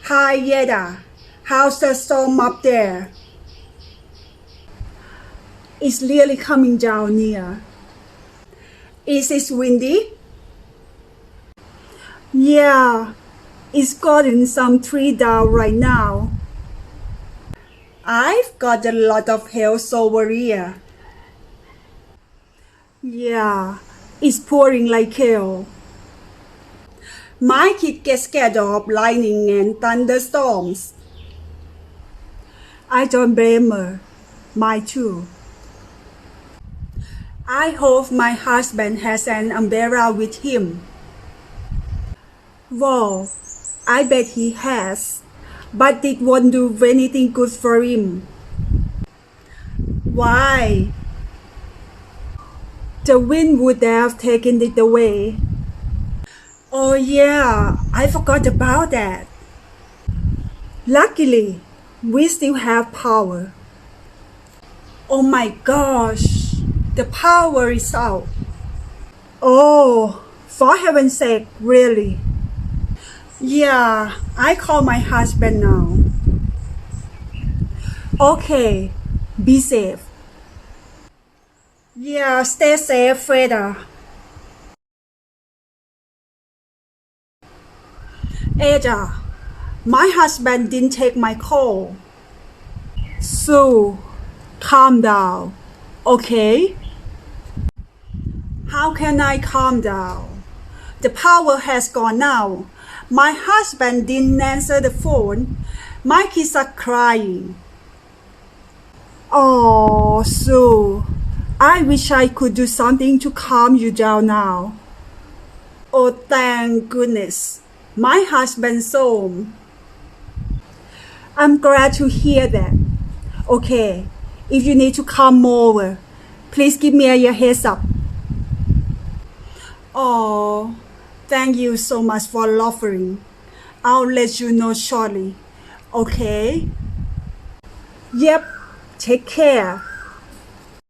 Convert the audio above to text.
Hi Yeda, how's the storm up there? It's really coming down near. Is it windy? Yeah, it's gotten some tree down right now. I've got a lot of hail over here. Yeah, it's pouring like hell. My kid gets scared of lightning and thunderstorms. I don't blame her. Mine too. I hope my husband has an umbrella with him. Well, I bet he has, but it won't do anything good for him. Why? The wind would have taken it away. Oh yeah, I forgot about that. Luckily, we still have power. Oh my gosh, the power is out. Oh, for heaven's sake, really? Yeah, I call my husband now. Okay, be safe. Yeah, stay safe, Freda. Ada, my husband didn't take my call. So, calm down, okay? How can I calm down? The power has gone now. My husband didn't answer the phone. My kids are crying. Oh, Sue, I wish I could do something to calm you down now. Oh, thank goodness. My husband's home. I'm glad to hear that. Okay, if you need to come over, please give me a heads up. Oh, thank you so much for offering. I'll let you know shortly. Okay? Yep, take care.